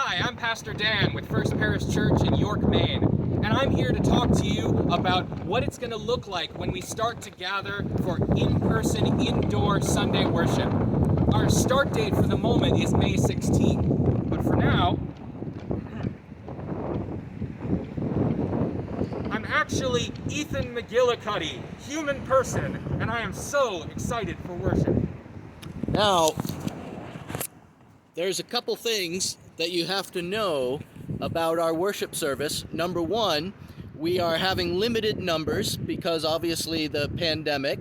Hi, I'm Pastor Dan with First Parish Church in York, Maine, and I'm here to talk to you about what it's going to look like when we start to gather for in-person, indoor Sunday worship. Our start date for the moment is May 16th, but for now, I'm actually Ethan McGillicuddy, human person, and I am so excited for worship. Now, there's a couple things that you have to know about our worship service. Number one, we are having limited numbers because obviously the pandemic,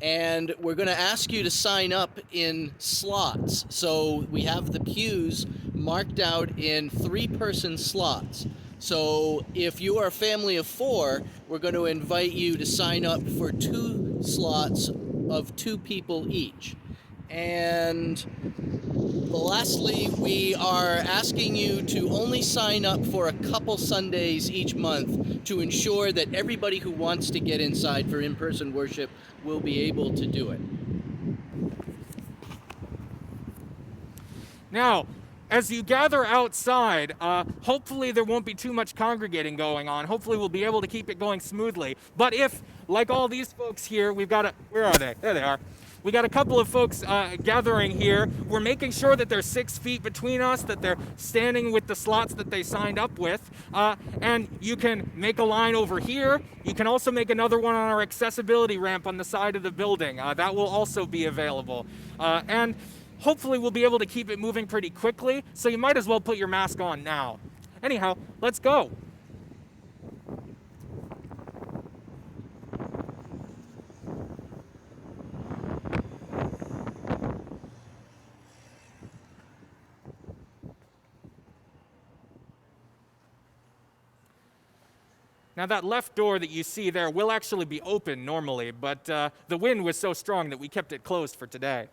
and we're going to ask you to sign up in slots. So we have the pews marked out in 3-person slots. So if you are a family of 4, we're going to invite you to sign up for 2 slots of 2 people each. And lastly, we are asking you to only sign up for a couple Sundays each month to ensure that everybody who wants to get inside for in-person worship will be able to do it. Now, as you gather outside, hopefully there won't be too much congregating going on. Hopefully we'll be able to keep it going smoothly. But if, like all these folks here, we've got where are they? There they are. We got a couple of folks gathering here. We're making sure that there's 6 feet between us, that they're standing with the slots that they signed up with. And you can make a line over here. You can also make another one on our accessibility ramp on the side of the building. That will also be available. And hopefully we'll be able to keep it moving pretty quickly, so you might as well put your mask on now. Anyhow, let's go. Now that left door that you see there will actually be open normally, but the wind was so strong that we kept it closed for today.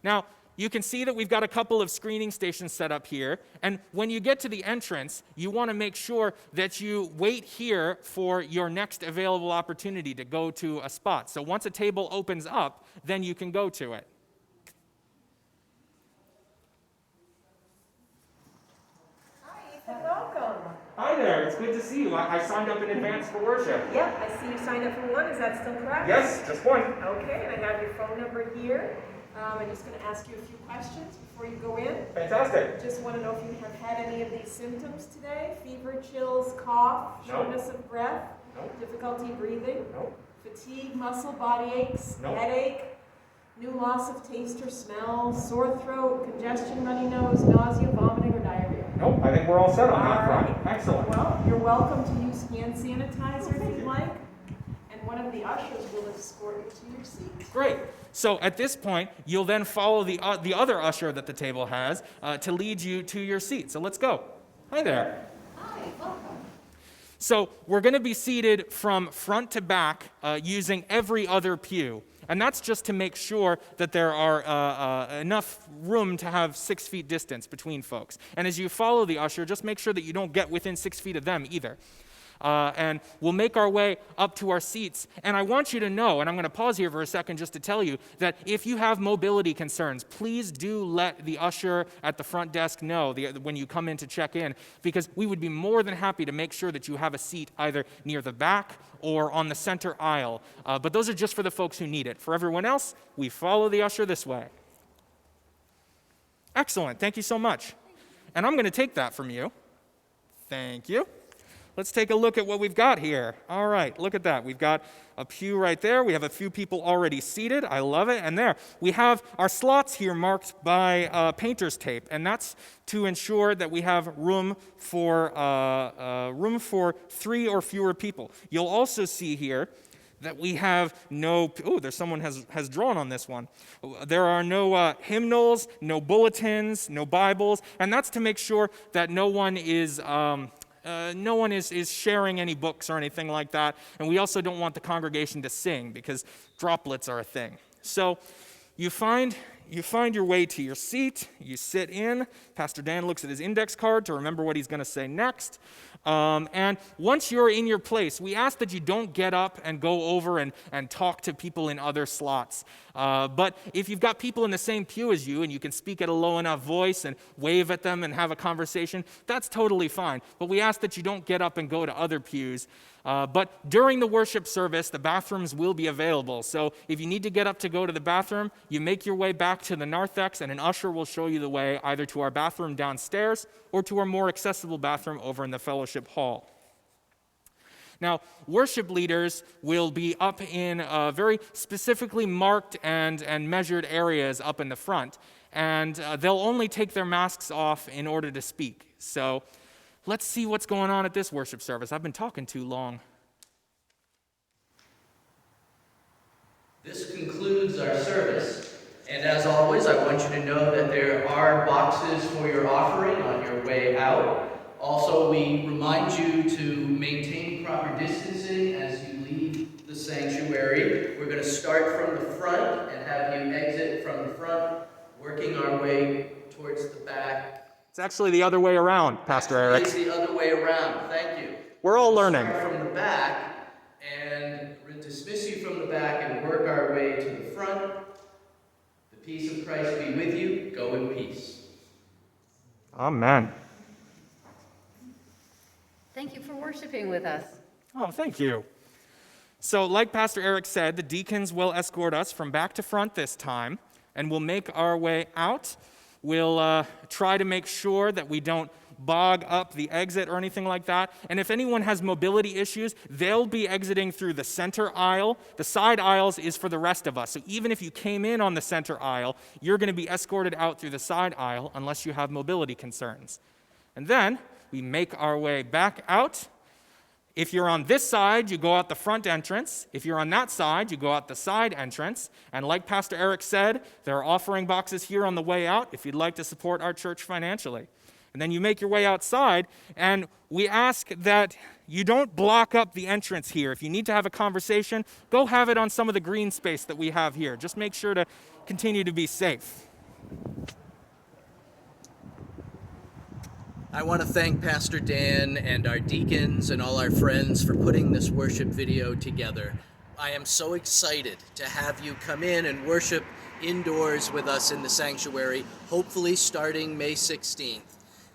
Now, you can see that we've got a couple of screening stations set up here, and when you get to the entrance, you want to make sure that you wait here for your next available opportunity to go to a spot. So once a table opens up, then you can go to it. Hi, Ethan, welcome. Hi there, it's good to see you. I signed up in advance for worship. Yep, I see you signed up for one. Is that still correct? Yes, just one. Okay, and I have your phone number here. I'm just going to ask you a few questions before you go in. Fantastic. Just want to know if you have had any of these symptoms today. Fever, chills, cough, No. shortness of breath, No. difficulty breathing, No. fatigue, muscle, body aches, No. headache, new loss of taste or smell, sore throat, congestion, runny nose, nausea, vomiting, or diarrhea. Nope, I think we're all set on that All front. right. Excellent. Well, you're welcome to use hand sanitizer if you'd like, and one of the ushers will escort you to your seat. Great. So at this point, you'll then follow the other usher that the table has to lead you to your seat. So let's go. Hi there. Hi, welcome. So we're going to be seated from front to back using every other pew. And that's just to make sure that there are enough room to have 6 feet distance between folks. And as you follow the usher, just make sure that you don't get within 6 feet of them either. And we'll make our way up to our seats. And I want you to know, and I'm going to pause here for a second just to tell you, that if you have mobility concerns, please do let the usher at the front desk know when you come in to check in, because we would be more than happy to make sure that you have a seat either near the back or on the center aisle. But those are just for the folks who need it. For everyone else, we follow the usher this way. Excellent. Thank you so much. And I'm going to take that from you. Thank you. Let's take a look at what we've got here. All right, look at that. We've got a pew right there. We have a few people already seated. I love it. And there, we have our slots here marked by painter's tape, and that's to ensure that we have room for 3 or fewer people. You'll also see here that we have no, there's someone has drawn on this one. There are no hymnals, no bulletins, no Bibles, and that's to make sure that no one is sharing any books or anything like that. And we also don't want the congregation to sing because droplets are a thing. So you find you find your way to your seat, you sit in. Pastor Dan looks at his index card to remember what he's going to say next. And once you're in your place, we ask that you don't get up and go over and talk to people in other slots. But if you've got people in the same pew as you and you can speak at a low enough voice and wave at them and have a conversation, that's totally fine. But we ask that you don't get up and go to other pews. But during the worship service, the bathrooms will be available. So if you need to get up to go to the bathroom, you make your way back to the narthex, and an usher will show you the way either to our bathroom downstairs or to our more accessible bathroom over in the fellowship hall. Now, worship leaders will be up in very specifically marked and measured areas up in the front, and they'll only take their masks off in order to speak. So let's see what's going on at this worship service. I've been talking too long. This concludes our service, and as always, I want you to know that there are boxes for your offering on your way out. Also, we remind you to maintain proper distancing as you leave the sanctuary. We're going to start from the front and have you exit from the front, working our way towards the back. It's actually the other way around, Pastor Eric. It's the other way around. Thank you. We're all learning. Start from the back, and we're going to dismiss you from the back and work our way to the front. The peace of Christ be with you. Go in peace. Amen. Thank you for worshiping with us. Oh, thank you. So, like Pastor Eric said, the deacons will escort us from back to front this time, and we'll make our way out. We'll try to make sure that we don't bog up the exit or anything like that. And if anyone has mobility issues, they'll be exiting through the center aisle. The side aisles is for the rest of us. So even if you came in on the center aisle, you're going to be escorted out through the side aisle unless you have mobility concerns. And then we make our way back out. If you're on this side, you go out the front entrance. If you're on that side, you go out the side entrance. And like Pastor Eric said, there are offering boxes here on the way out if you'd like to support our church financially. And then you make your way outside, and we ask that you don't block up the entrance here. If you need to have a conversation, go have it on some of the green space that we have here. Just make sure to continue to be safe. I want to thank Pastor Dan and our deacons and all our friends for putting this worship video together. I am so excited to have you come in and worship indoors with us in the sanctuary, hopefully starting May 16th.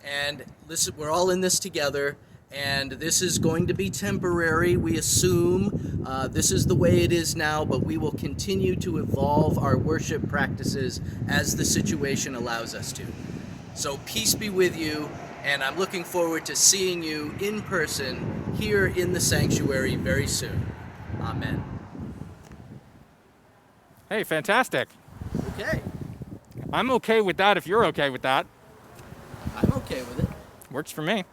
And listen, we're all in this together, and this is going to be temporary, we assume. This is the way it is now, but we will continue to evolve our worship practices as the situation allows us to. So peace be with you. And I'm looking forward to seeing you in person here in the sanctuary very soon. Amen. Hey, fantastic. Okay. I'm okay with that if you're okay with that. I'm okay with it. Works for me.